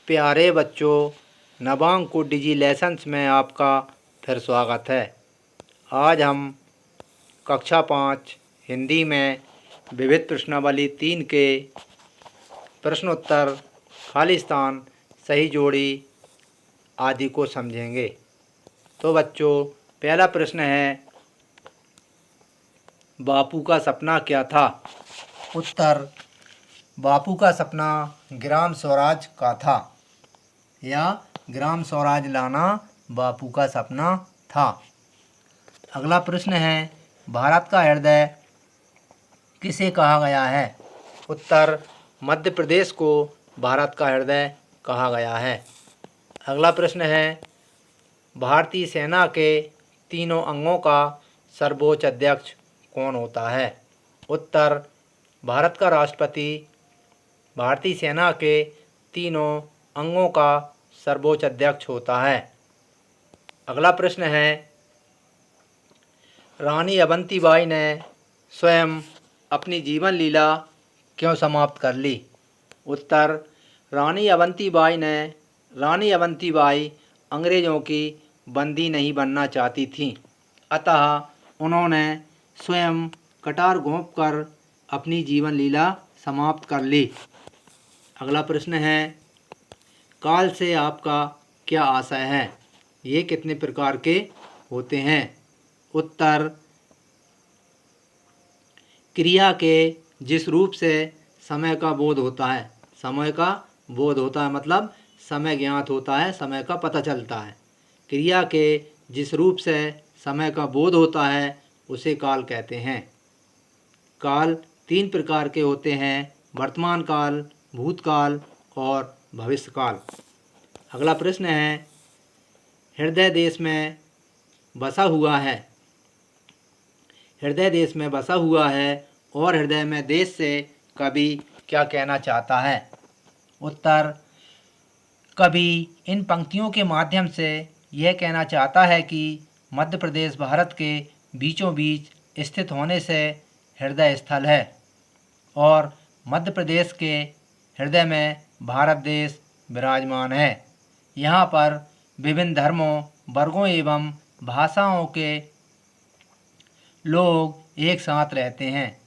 प्यारे बच्चों, नवांक को डिजी लेसन्स में आपका फिर स्वागत है। आज हम कक्षा 5 हिंदी में विविध प्रश्नावली 3 के प्रश्नोत्तर, खाली स्थान, सही जोड़ी आदि को समझेंगे। तो बच्चों, पहला प्रश्न है, बापू का सपना क्या था? उत्तर, बापू का सपना ग्राम स्वराज का था, या ग्राम स्वराज लाना बापू का सपना था। अगला प्रश्न है, भारत का हृदय किसे कहा गया है? उत्तर, मध्य प्रदेश को भारत का हृदय कहा गया है। अगला प्रश्न है, भारतीय सेना के तीनों अंगों का सर्वोच्च अध्यक्ष कौन होता है? उत्तर, भारत का राष्ट्रपति भारतीय सेना के तीनों अंगों का सर्वोच्च अध्यक्ष होता है। अगला प्रश्न है, रानी अवंतीबाई ने स्वयं अपनी जीवन लीला क्यों समाप्त कर ली? उत्तर, रानी अवंतीबाई अंग्रेज़ों की बंदी नहीं बनना चाहती थीं, अतः उन्होंने स्वयं कटार घोंपकर अपनी जीवन लीला समाप्त कर ली। अगला प्रश्न है, काल से आपका क्या आशय है? ये कितने प्रकार के होते हैं? उत्तर, क्रिया के जिस रूप से समय का बोध होता है, मतलब समय ज्ञात होता है, समय का पता चलता है। क्रिया के जिस रूप से समय का बोध होता है उसे काल कहते हैं। काल 3 प्रकार के होते हैं, वर्तमान काल, भूतकाल और भविष्यकाल। अगला प्रश्न है, हृदय देश में बसा हुआ है और हृदय में देश से कवि क्या कहना चाहता है? उत्तर, कवि इन पंक्तियों के माध्यम से यह कहना चाहता है कि मध्य प्रदेश भारत के बीचों बीच स्थित होने से हृदय स्थल है और मध्य प्रदेश के हृदय में भारत देश विराजमान है। यहाँ पर विभिन्न धर्मों, वर्गों एवं भाषाओं के लोग एक साथ रहते हैं।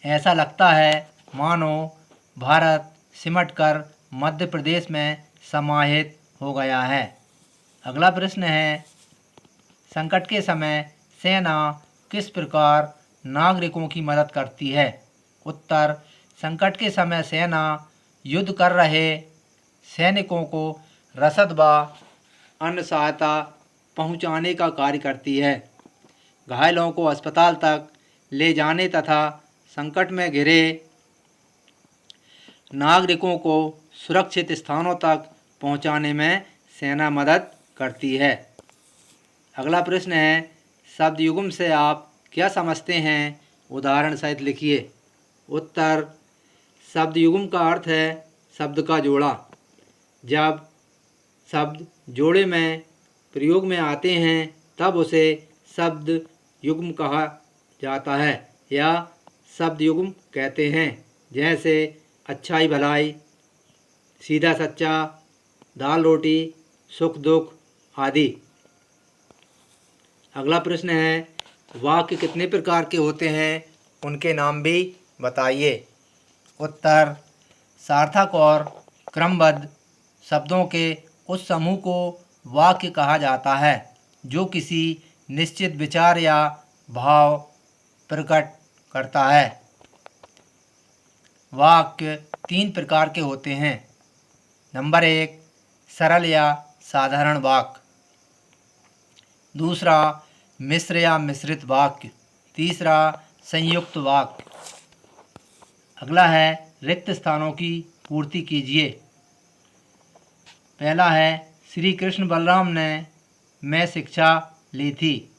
ऐसा लगता है मानो भारत सिमटकर मध्य प्रदेश में समाहित हो गया है। अगला प्रश्न है, संकट के समय सेना किस प्रकार नागरिकों की मदद करती है? उत्तर, संकट के समय सेना युद्ध कर रहे सैनिकों को रसद व अन्य सहायता पहुंचाने का कार्य करती है। घायलों को अस्पताल तक ले जाने तथा संकट में घिरे नागरिकों को सुरक्षित स्थानों तक पहुंचाने में सेना मदद करती है। अगला प्रश्न है, शब्द युग्म से आप क्या समझते हैं? उदाहरण सहित लिखिए। उत्तर, शब्द युग्म का अर्थ है शब्द का जोड़ा। जब शब्द जोड़े में प्रयोग में आते हैं तब उसे शब्द युग्म कहा जाता है या शब्द युग्म कहते हैं, जैसे अच्छाई भलाई, सीधा सच्चा, दाल रोटी, सुख दुख आदि। अगला प्रश्न है, वाक्य कितने प्रकार के होते हैं? उनके नाम भी बताइए। उत्तर, सार्थक और क्रमबद्ध शब्दों के उस समूह को वाक्य कहा जाता है जो किसी निश्चित विचार या भाव प्रकट करता है। वाक्य 3 प्रकार के होते हैं। नंबर 1, सरल या साधारण वाक्य। दूसरा, मिश्र या मिश्रित वाक्य। तीसरा, संयुक्त वाक्य। अगला है, रिक्त स्थानों की पूर्ति कीजिए। पहला है, श्री कृष्ण बलराम ने मैं शिक्षा ली थी,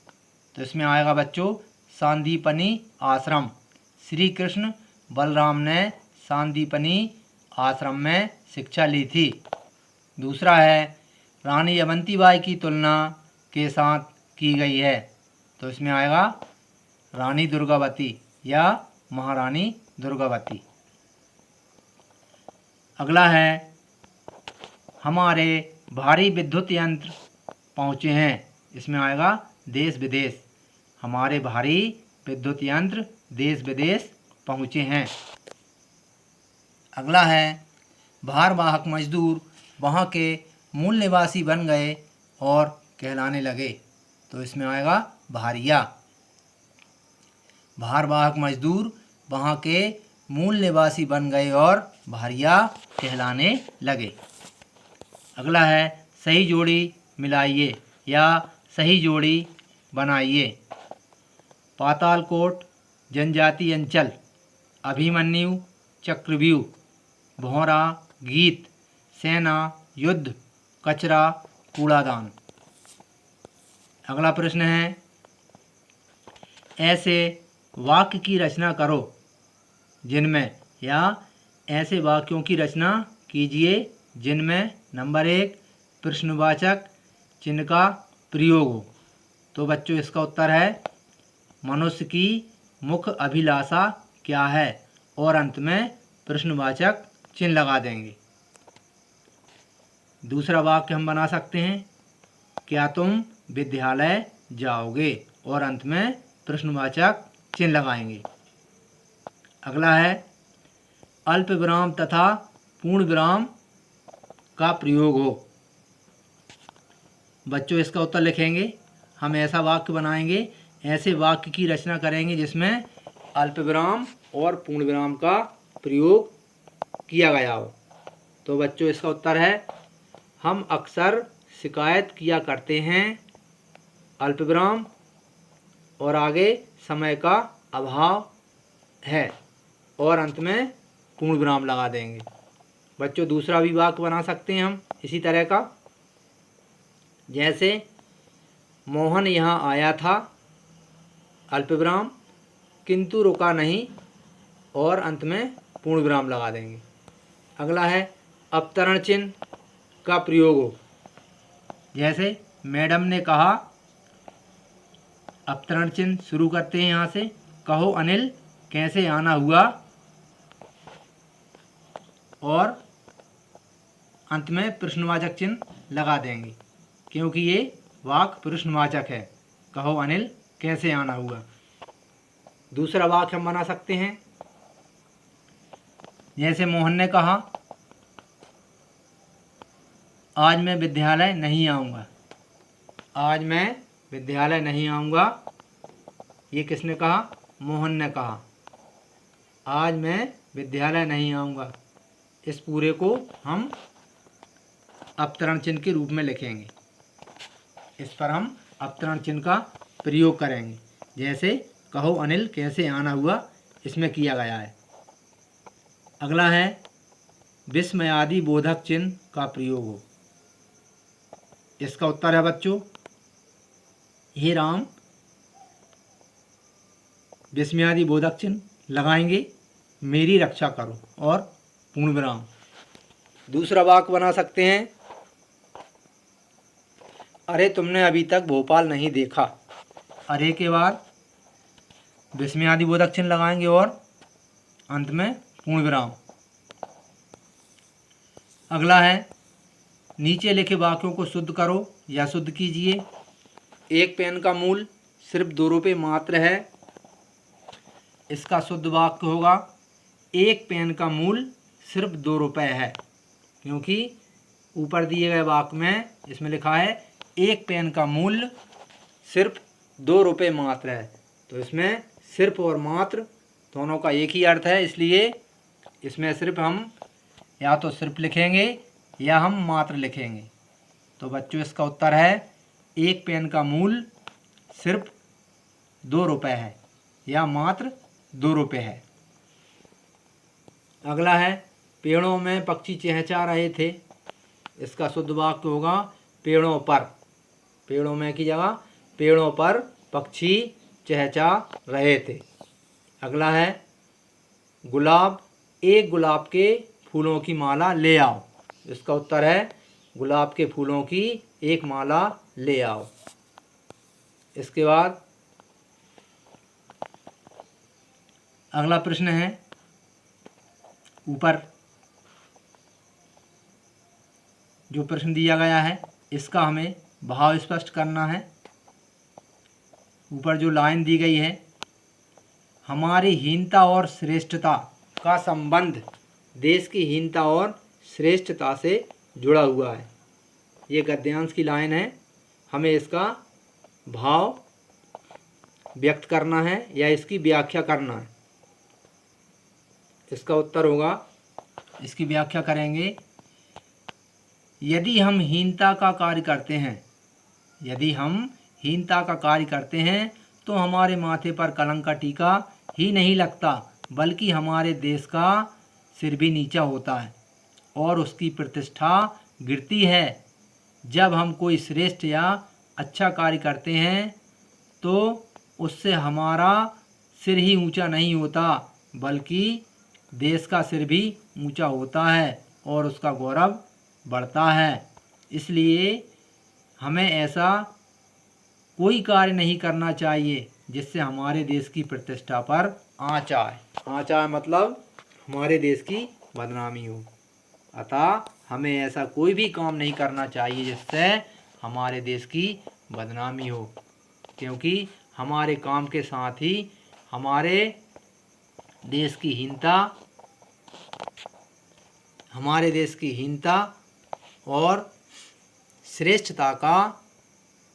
तो इसमें आएगा बच्चों सांदीपनी आश्रम। श्री कृष्ण बलराम ने सांदीपनी आश्रम में शिक्षा ली थी। दूसरा है, रानी अवंतीबाई की तुलना के साथ की गई है, तो इसमें आएगा रानी दुर्गावती या महारानी दुर्गावती। अगला है, हमारे भारी विद्युत यंत्र पहुँचे हैं। इसमें आएगा देश विदेश। हमारे भारी विद्युत यंत्र देश विदेश पहुँचे हैं। अगला है भारवाहक मजदूर वहाँ के मूल निवासी बन गए और कहलाने लगे। तो इसमें आएगा भारिया। भारवाहक मजदूर वहाँ के मूल निवासी बन गए और भारिया कहलाने लगे। अगला है सही जोड़ी मिलाइए या सही जोड़ी बनाइए। पातालकोट, जनजाति अंचल, अभिमन्यु, चक्रव्यूह, भौरा, गीत, सेना, युद्ध, कचरा, कूड़ादान। अगला प्रश्न है ऐसे वाक्य की रचना करो जिनमें या ऐसे वाक्यों की रचना कीजिए जिनमें नंबर 1 प्रश्नवाचक चिन्ह का प्रयोग हो। तो बच्चों इसका उत्तर है मनुष्य की मुख्य अभिलाषा क्या है और अंत में प्रश्नवाचक चिन्ह लगा देंगे। दूसरा वाक्य हम बना सकते हैं क्या तुम विद्यालय जाओगे और अंत में प्रश्नवाचक चिन्ह लगाएंगे। अगला है अल्प विराम तथा पूर्ण विराम का प्रयोग हो। बच्चों इसका उत्तर लिखेंगे। हम ऐसा वाक्य बनाएंगे, ऐसे वाक्य की रचना करेंगे जिसमें अल्प विराम और पूर्ण विराम का प्रयोग किया गया हो। तो बच्चों इसका उत्तर है हम अक्सर शिकायत किया करते हैं अल्प विराम और आगे समय का अभाव है और अंत में पूर्ण विराम लगा देंगे। बच्चों दूसरा भी वाक्य बना सकते हैं हम इसी तरह का, जैसे मोहन यहाँ आया था अल्प विराम किंतु रुका नहीं और अंत में पूर्ण विराम लगा देंगे। अगला है अवतरण चिन्ह का प्रयोग हो। जैसे मैडम ने कहा, अवतरण चिन्ह शुरू करते हैं यहाँ से, कहो अनिल कैसे आना हुआ और अंत में प्रश्नवाचक चिन्ह लगा देंगे क्योंकि ये वाक्य प्रश्नवाचक है। कहो अनिल कैसे आना हुआ। दूसरा वाक्य हम बना सकते हैं, जैसे मोहन ने कहा आज मैं विद्यालय नहीं आऊँगा। आज मैं विद्यालय नहीं आऊँगा, ये किसने कहा? मोहन ने कहा। आज मैं विद्यालय नहीं आऊँगा, इस पूरे को हम अवतरण चिन्ह के रूप में लिखेंगे। इस पर हम अवतरण चिन्ह का प्रयोग करेंगे। जैसे कहो अनिल कैसे आना हुआ इसमें किया गया है। अगला है विस्मयादि बोधक चिन्ह का प्रयोग हो। इसका उत्तर है बच्चों हे राम, विस्मयादि बोधक चिन्ह लगाएंगे, मेरी रक्षा करो और पूर्ण विराम। दूसरा वाक्य बना सकते हैं, अरे तुमने अभी तक भोपाल नहीं देखा। अरे के बाद विस्मयादि बोधक चिन्ह लगाएंगे और अंत में पूर्ण विराम। अगला है नीचे लिखे वाक्यों को शुद्ध करो या शुद्ध कीजिए। एक पेन का मूल्य सिर्फ 2 रुपये मात्र है। इसका शुद्ध वाक्य होगा एक पेन का मूल्य सिर्फ 2 रुपये है, क्योंकि ऊपर दिए गए वाक्य में इसमें लिखा है एक पेन का मूल्य सिर्फ 2 रुपये मात्र है। तो इसमें सिर्फ और मात्र दोनों का एक ही अर्थ है, इसलिए इसमें सिर्फ हम या तो सिर्फ लिखेंगे या हम मात्र लिखेंगे। तो बच्चों इसका उत्तर है एक पेन का मूल्य सिर्फ 2 रुपये है या मात्र 2 रुपये है। अगला है पेड़ों में पक्षी चहचहा रहे थे। इसका शुद्ध वाक्य होगा पेड़ों पर। पेड़ों में की जगह पेड़ों पर पक्षी चहचहा रहे थे। अगला है गुलाब, एक गुलाब के फूलों की माला ले आओ। इसका उत्तर है गुलाब के फूलों की एक माला ले आओ। इसके बाद अगला प्रश्न है ऊपर जो प्रश्न दिया गया है इसका हमें भाव स्पष्ट करना है। ऊपर जो लाइन दी गई है, हमारी हीनता और श्रेष्ठता का संबंध देश की हीनता और श्रेष्ठता से जुड़ा हुआ है। ये गद्यांश की लाइन है, हमें इसका भाव व्यक्त करना है या इसकी व्याख्या करना है। इसका उत्तर होगा, इसकी व्याख्या करेंगे, यदि हम हीनता का कार्य करते हैं, यदि हम हीनता का कार्य करते हैं तो हमारे माथे पर कलंक का टीका ही नहीं लगता, बल्कि हमारे देश का सिर भी नीचा होता है और उसकी प्रतिष्ठा गिरती है। जब हम कोई श्रेष्ठ या अच्छा कार्य करते हैं तो उससे हमारा सिर ही ऊंचा नहीं होता, बल्कि देश का सिर भी ऊंचा होता है और उसका गौरव बढ़ता है। इसलिए हमें ऐसा कोई कार्य नहीं करना चाहिए जिससे हमारे देश की प्रतिष्ठा पर आँच आए। आँच आए मतलब हमारे देश की बदनामी हो। अतः हमें ऐसा कोई भी काम नहीं करना चाहिए जिससे हमारे देश की बदनामी हो, क्योंकि हमारे काम के साथ ही हमारे देश की हीनता और श्रेष्ठता का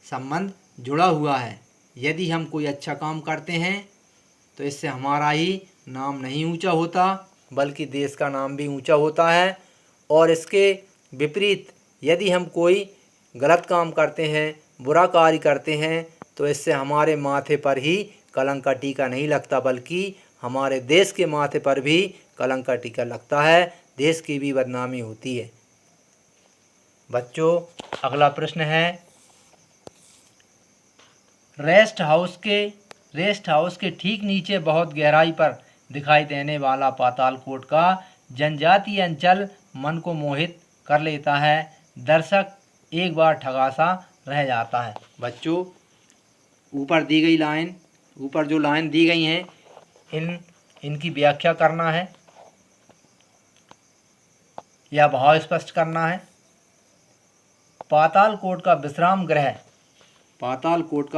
संबंध जुड़ा हुआ है। यदि हम कोई अच्छा काम करते हैं तो इससे हमारा ही नाम नहीं ऊंचा होता, बल्कि देश का नाम भी ऊंचा होता है। और इसके विपरीत यदि हम कोई गलत काम करते हैं, बुरा कार्य करते हैं, तो इससे हमारे माथे पर ही कलंक का टीका नहीं लगता, बल्कि हमारे देश के माथे पर भी कलंक का टीका लगता है, देश की भी बदनामी होती है। बच्चों, अगला प्रश्न है, रेस्ट हाउस के ठीक नीचे बहुत गहराई पर दिखाई देने वाला पातालकोट का जनजातीय अंचल मन को मोहित कर लेता है। दर्शक एक बार ठगासा रह जाता है। बच्चों, ऊपर जो लाइन दी गई हैं इनकी व्याख्या करना है या भाव स्पष्ट करना है। पातालकोट का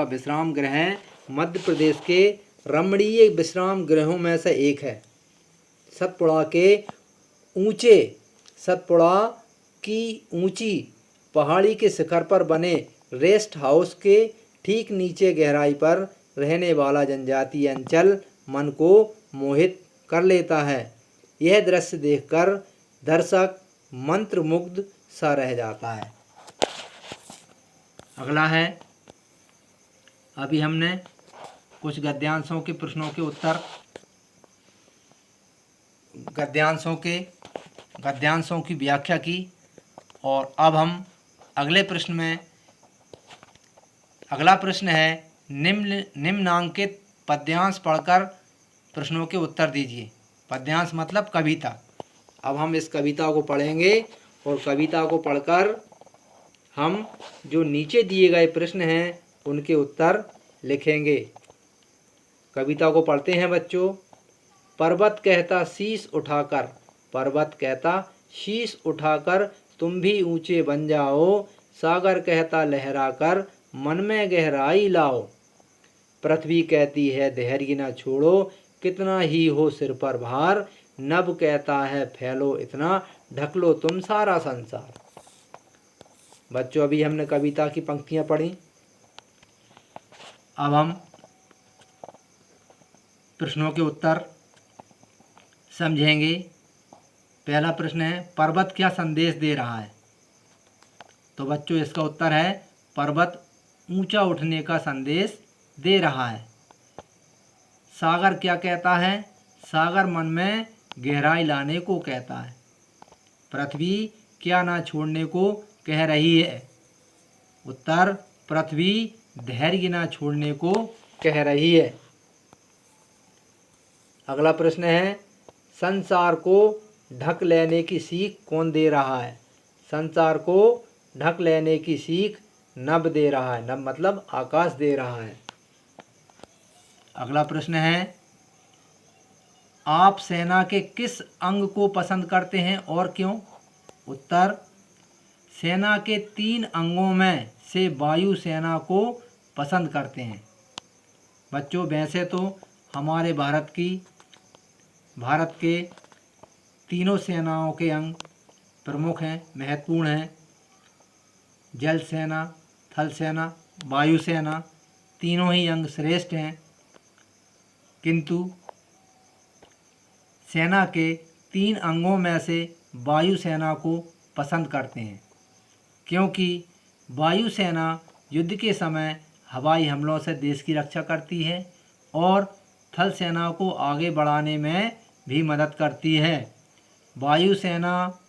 विश्राम गृह मध्य प्रदेश के रमणीय विश्राम गृहों में से एक है। सतपुड़ा की ऊंची पहाड़ी के शिखर पर बने रेस्ट हाउस के ठीक नीचे गहराई पर रहने वाला जनजातीय अंचल मन को मोहित कर लेता है। यह दृश्य देखकर दर्शक मंत्रमुग्ध सा रह जाता है। अगला है, अभी हमने कुछ गद्यांशों के प्रश्नों के उत्तर, गद्यांशों की व्याख्या की, और अब हम अगला प्रश्न है, निम्नांकित पद्यांश पढ़कर प्रश्नों के उत्तर दीजिए। पद्यांश मतलब कविता। अब हम इस कविता को पढ़ेंगे और कविता को पढ़कर हम जो नीचे दिए गए प्रश्न हैं उनके उत्तर लिखेंगे। कविता को पढ़ते हैं बच्चों। पर्वत कहता शीश उठाकर तुम भी ऊंचे बन जाओ, सागर कहता लहराकर मन में गहराई लाओ, पृथ्वी कहती है धैर्य न छोड़ो, कितना ही हो सिर पर भार, नभ कहता है फैलो इतना, ढक लो तुम सारा संसार। बच्चों, अभी हमने कविता की पंक्तियां पढ़ी, अब हम प्रश्नों के उत्तर समझेंगे। पहला प्रश्न है, पर्वत क्या संदेश दे रहा है? तो बच्चों, इसका उत्तर है, पर्वत ऊंचा उठने का संदेश दे रहा है। सागर क्या कहता है? सागर मन में गहराई लाने को कहता है। पृथ्वी क्या ना छोड़ने को कह रही है? उत्तर, पृथ्वी धैर्य ना छोड़ने को कह रही है। अगला प्रश्न है, संसार को ढक लेने की सीख कौन दे रहा है? संसार को ढक लेने की सीख नभ दे रहा है। नभ मतलब आकाश दे रहा है। अगला प्रश्न है, आप सेना के किस अंग को पसंद करते हैं और क्यों? उत्तर, सेना के 3 अंगों में से वायु सेना को पसंद करते हैं। बच्चों, वैसे तो हमारे भारत के तीनों सेनाओं के अंग प्रमुख हैं, महत्वपूर्ण हैं। जल सेना, थल सेना, वायु सेना, तीनों ही अंग श्रेष्ठ हैं, किंतु सेना के 3 अंगों में से वायु सेना को पसंद करते हैं, क्योंकि वायु सेना युद्ध के समय हवाई हमलों से देश की रक्षा करती है और थल सेना को आगे बढ़ाने में भी मदद करती है। वायु सेना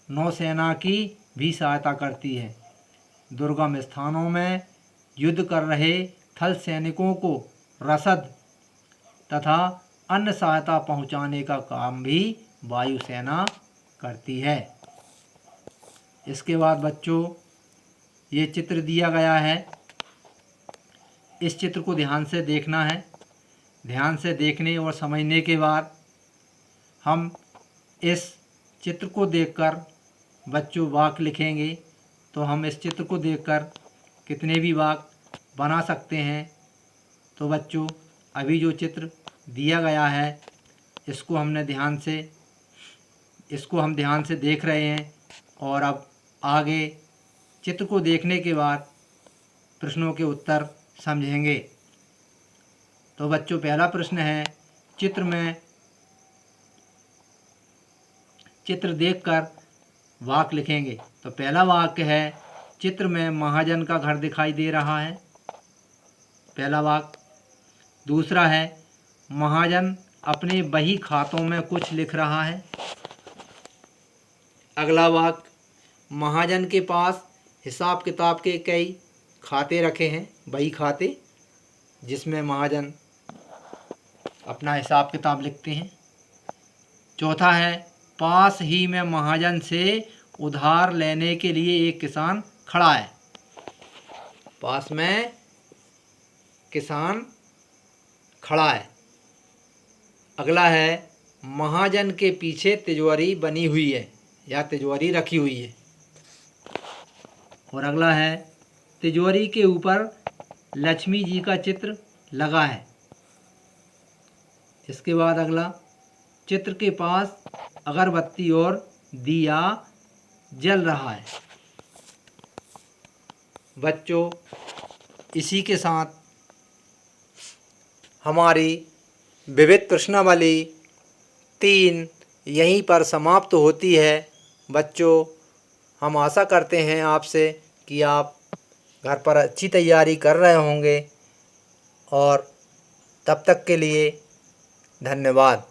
नौसेना की भी सहायता करती है। दुर्गम स्थानों में युद्ध कर रहे थल सैनिकों को रसद तथा अन्य सहायता पहुंचाने का काम भी वायुसेना करती है। इसके बाद बच्चों, ये चित्र दिया गया है, इस चित्र को ध्यान से देखना है। ध्यान से देखने और समझने के बाद हम इस चित्र को देखकर बच्चों वाक्य लिखेंगे। तो हम इस चित्र को देखकर कितने भी वाक्य बना सकते हैं। तो बच्चों, अभी जो चित्र दिया गया है इसको हम ध्यान से देख रहे हैं और अब आगे चित्र को देखने के बाद प्रश्नों के उत्तर समझेंगे। तो बच्चों, पहला प्रश्न है, चित्र देखकर वाक्य लिखेंगे। तो पहला वाक्य है, चित्र में महाजन का घर दिखाई दे रहा है। पहला वाक्य। दूसरा है, महाजन अपने बही खातों में कुछ लिख रहा है। अगला वाक्य, महाजन के पास हिसाब किताब के कई खाते रखे हैं, बही खाते, जिसमें महाजन अपना हिसाब किताब लिखते हैं। चौथा है, पास ही में महाजन से उधार लेने के लिए एक किसान खड़ा है। पास में किसान खड़ा है। अगला है, महाजन के पीछे तिजोरी बनी हुई है या तिजोरी रखी हुई है। और अगला है, तिजोरी के ऊपर लक्ष्मी जी का चित्र लगा है। इसके बाद अगला, चित्र के पास अगरबत्ती और दिया जल रहा है। बच्चों, इसी के साथ हमारी विविध प्रश्नावली 3 यहीं पर समाप्त होती है। बच्चों, हम आशा करते हैं आपसे कि आप घर पर अच्छी तैयारी कर रहे होंगे और तब तक के लिए धन्यवाद।